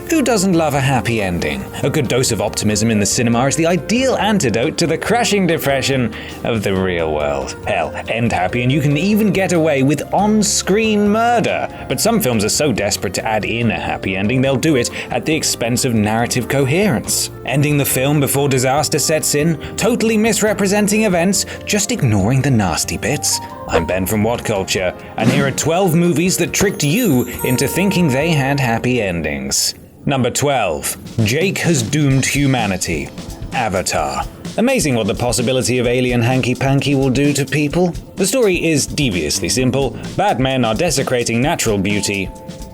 Who doesn't love a happy ending? A good dose of optimism in the cinema is the ideal antidote to the crushing depression of the real world. Hell, end happy and you can even get away with on-screen murder. But some films are so desperate to add in a happy ending, they'll do it at the expense of narrative coherence. Ending the film before disaster sets in, totally misrepresenting events, just ignoring the nasty bits. I'm Ben from Whatculture, and here are 12 movies that tricked you into thinking they had happy endings. Number 12. Jake has doomed humanity. Avatar. Amazing what the possibility of alien hanky-panky will do to people. The story is deviously simple. Bad men are desecrating natural beauty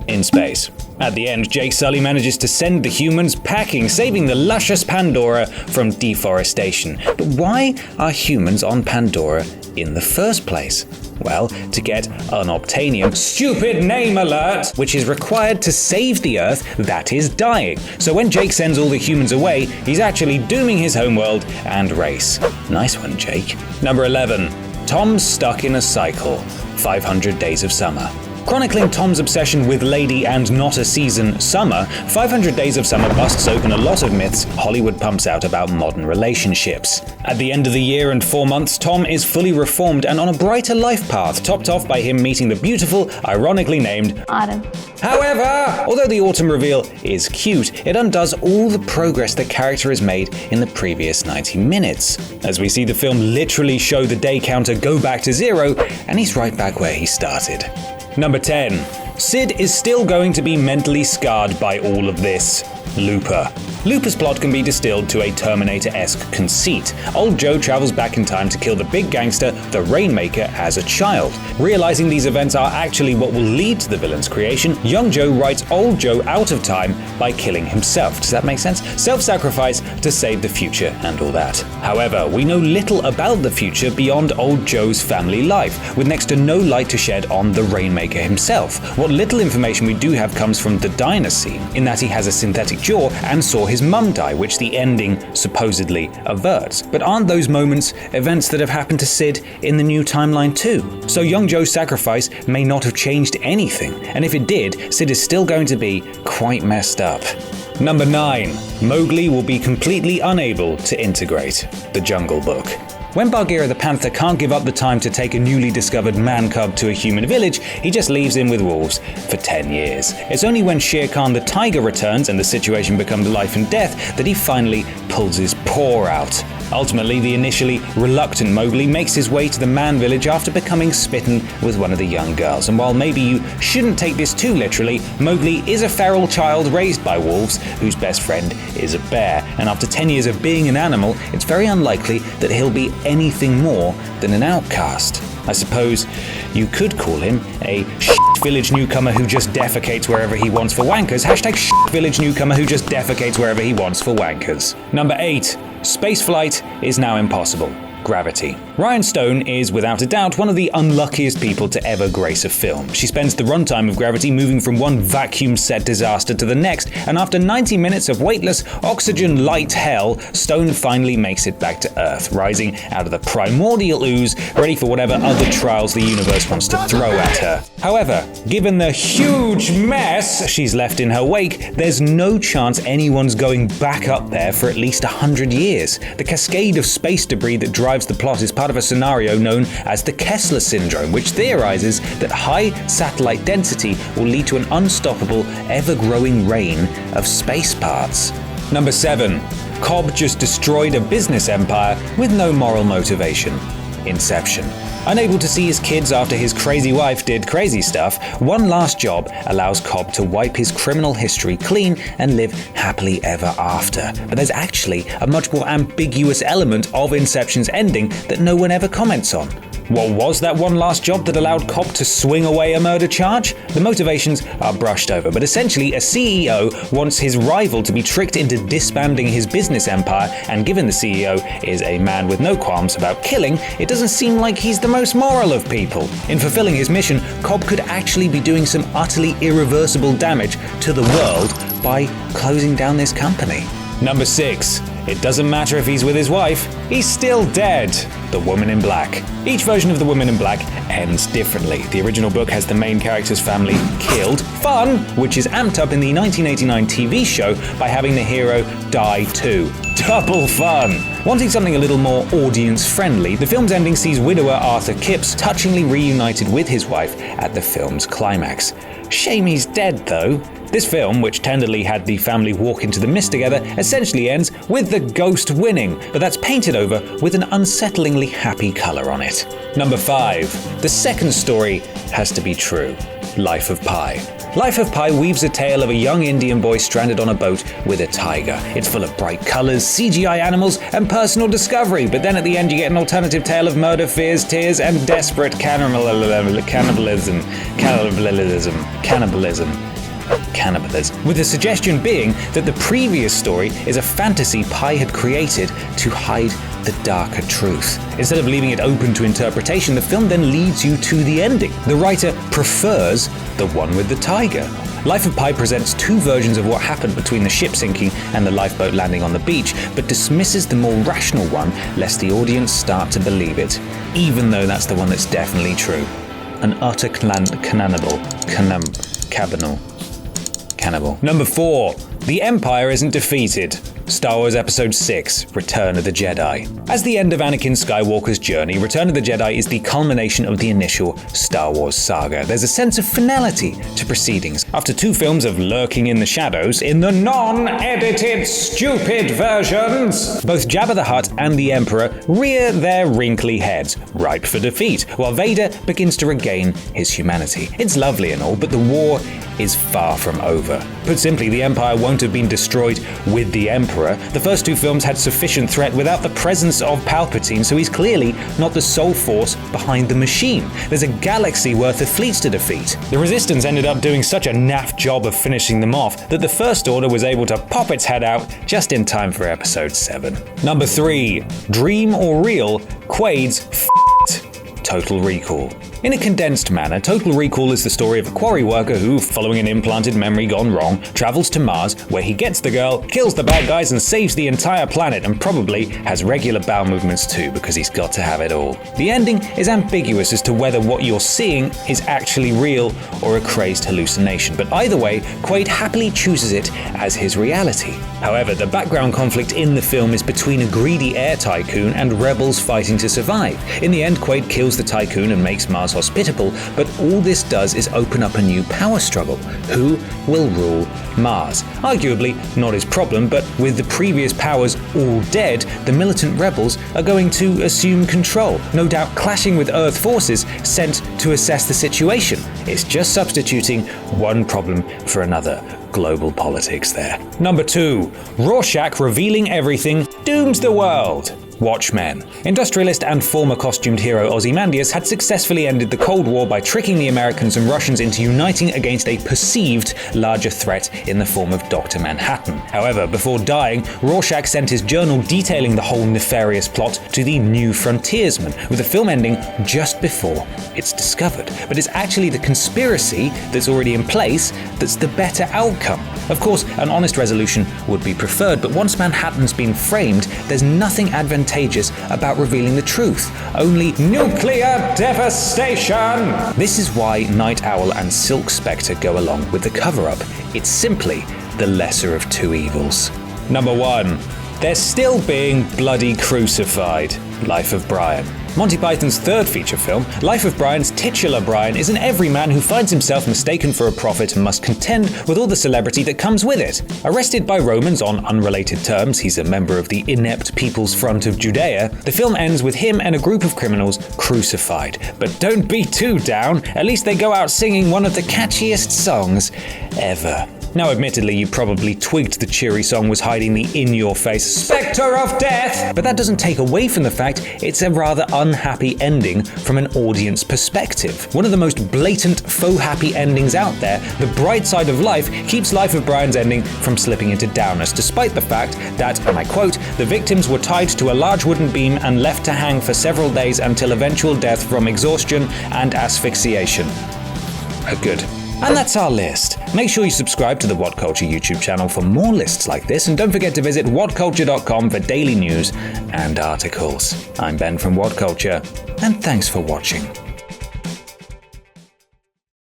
in space. At the end, Jake Sully manages to send the humans packing, saving the luscious Pandora from deforestation. But why are humans on Pandora in the first place? Well, to get unobtainium, stupid name alert, which is required to save the Earth that is dying. So when Jake sends all the humans away, he's actually dooming his homeworld and race. Nice one, Jake. Number 11. Tom's stuck in a cycle. 500 Days of Summer. Chronicling Tom's obsession with lady and not a season, summer, 500 Days of Summer busts open a lot of myths Hollywood pumps out about modern relationships. At the end of the year and 4 months, Tom is fully reformed and on a brighter life path, topped off by him meeting the beautiful, ironically named Autumn. However, although the autumn reveal is cute, it undoes all the progress the character has made in the previous 90 minutes. As we see the film literally show the day counter go back to zero, and he's right back where he started. Number 10. Sid is still going to be mentally scarred by all of this. Looper. Looper's plot can be distilled to a Terminator-esque conceit. Old Joe travels back in time to kill the big gangster, the Rainmaker, as a child. Realizing these events are actually what will lead to the villain's creation, young Joe writes old Joe out of time by killing himself. Does that make sense? Self-sacrifice to save the future and all that. However, we know little about the future beyond old Joe's family life, with next to no light to shed on the Rainmaker himself. What little information we do have comes from the diner scene, in that he has a synthetic jaw and saw his mum die, which the ending supposedly averts. But aren't those moments events that have happened to Sid in the new timeline too? So young Joe's sacrifice may not have changed anything, and if it did, Sid is still going to be quite messed up. Number 9. Mowgli will be completely unable to integrate. The Jungle Book. When Bagheera the Panther can't give up the time to take a newly discovered man-cub to a human village, he just leaves him with wolves for 10 years. It's only when Shere Khan the tiger returns and the situation becomes life and death that he finally pulls his paw out. Ultimately, the initially reluctant Mowgli makes his way to the man village after becoming smitten with one of the young girls. And while maybe you shouldn't take this too literally, Mowgli is a feral child raised by wolves whose best friend is a bear. And after 10 years of being an animal, it's very unlikely that he'll be anything more than an outcast. I suppose you could call him a village newcomer who just defecates wherever he wants for wankers. # village newcomer who just defecates wherever he wants for wankers. Number 8. Spaceflight is now impossible. Gravity. Ryan Stone is, without a doubt, one of the unluckiest people to ever grace a film. She spends the runtime of Gravity moving from one vacuum-set disaster to the next, and after 90 minutes of weightless, oxygen-light hell, Stone finally makes it back to Earth, rising out of the primordial ooze, ready for whatever other trials the universe wants to throw at her. However, given the huge mess she's left in her wake, there's no chance anyone's going back up there for at least 100 years. The cascade of space debris that drives the plot is part of a scenario known as the Kessler syndrome, which theorizes that high satellite density will lead to an unstoppable, ever-growing rain of space parts. Number 7. Cobb just destroyed a business empire with no moral motivation. Inception. Unable to see his kids after his crazy wife did crazy stuff, one last job allows Cobb to wipe his criminal history clean and live happily ever after. But there's actually a much more ambiguous element of Inception's ending that no one ever comments on. What was that one last job that allowed Cobb to swing away a murder charge? The motivations are brushed over, but essentially a CEO wants his rival to be tricked into disbanding his business empire, and given the CEO is a man with no qualms about killing, it doesn't seem like he's the most moral of people. In fulfilling his mission, Cobb could actually be doing some utterly irreversible damage to the world by closing down this company. Number 6. It doesn't matter if he's with his wife, he's still dead. The Woman in Black. Each version of The Woman in Black ends differently. The original book has the main character's family killed. Fun, which is amped up in the 1989 TV show by having the hero die too. Double fun! Wanting something a little more audience-friendly, the film's ending sees widower Arthur Kipps touchingly reunited with his wife at the film's climax. Shame he's dead, though. This film, which tenderly had the family walk into the mist together, essentially ends with the ghost winning, but that's painted over with an unsettlingly happy colour on it. Number 5. The second story has to be true. Life of Pi. Life of Pi weaves a tale of a young Indian boy stranded on a boat with a tiger. It's full of bright colours, CGI animals, and personal discovery, but then at the end you get an alternative tale of murder, fears, tears, and desperate cannibalism. With the suggestion being that the previous story is a fantasy Pi had created to hide the darker truth. Instead of leaving it open to interpretation, the film then leads you to the ending. The writer prefers the one with the tiger. Life of Pi presents two versions of what happened between the ship sinking and the lifeboat landing on the beach, but dismisses the more rational one lest the audience start to believe it, even though that's the one that's definitely true. An utter cannibal. Number 4. The Empire isn't defeated. Star Wars Episode 6, Return of the Jedi. As the end of Anakin Skywalker's journey, Return of the Jedi is the culmination of the initial Star Wars saga. There's a sense of finality to proceedings. After 2 films of lurking in the shadows, in the non-edited, stupid versions, both Jabba the Hutt and the Emperor rear their wrinkly heads, ripe for defeat, while Vader begins to regain his humanity. It's lovely and all, but the war is far from over. Put simply, the Empire won't have been destroyed with the Emperor. The first 2 films had sufficient threat without the presence of Palpatine, so he's clearly not the sole force behind the machine. There's a galaxy worth of fleets to defeat. The Resistance ended up doing such a naff job of finishing them off that the First Order was able to pop its head out just in time for Episode 7. Number 3. Dream or real? Quaid's Total Recall. In a condensed manner, Total Recall is the story of a quarry worker who, following an implanted memory gone wrong, travels to Mars, where he gets the girl, kills the bad guys, and saves the entire planet, and probably has regular bowel movements too, because he's got to have it all. The ending is ambiguous as to whether what you're seeing is actually real or a crazed hallucination, but either way, Quaid happily chooses it as his reality. However, the background conflict in the film is between a greedy air tycoon and rebels fighting to survive. In the end, Quaid kills the tycoon and makes Mars hospitable, but all this does is open up a new power struggle. Who will rule Mars? Arguably not his problem, but with the previous powers all dead, the militant rebels are going to assume control, no doubt clashing with Earth forces sent to assess the situation. It's just substituting one problem for another. Global politics there. Number 2. Rorschach revealing everything dooms the world. Watchmen. Industrialist and former costumed hero Ozymandias had successfully ended the Cold War by tricking the Americans and Russians into uniting against a perceived larger threat in the form of Dr. Manhattan. However, before dying, Rorschach sent his journal detailing the whole nefarious plot to the New Frontiersman, with the film ending just before it's discovered. But it's actually the conspiracy that's already in place that's the better outcome. Of course, an honest resolution would be preferred, but once Manhattan's been framed, there's nothing advantageous about revealing the truth. Only nuclear devastation! This is why Night Owl and Silk Spectre go along with the cover-up. It's simply the lesser of 2 evils. Number 1. They're still being bloody crucified. Life of Brian. Monty Python's third feature film, Life of Brian's titular Brian is an everyman who finds himself mistaken for a prophet and must contend with all the celebrity that comes with it. Arrested by Romans on unrelated terms, he's a member of the inept People's Front of Judea, the film ends with him and a group of criminals crucified. But don't be too down, at least they go out singing one of the catchiest songs ever. Now admittedly, you probably twigged the cheery song was hiding the in-your-face spectre of death, but that doesn't take away from the fact it's a rather unhappy ending from an audience perspective. One of the most blatant faux happy endings out there, The Bright Side of Life keeps Life of Brian's ending from slipping into downers, despite the fact that, and I quote, the victims were tied to a large wooden beam and left to hang for several days until eventual death from exhaustion and asphyxiation. Oh, good. And that's our list. Make sure you subscribe to the Whatculture YouTube channel for more lists like this, and don't forget to visit whatculture.com for daily news and articles. I'm Ben from Whatculture, and thanks for watching.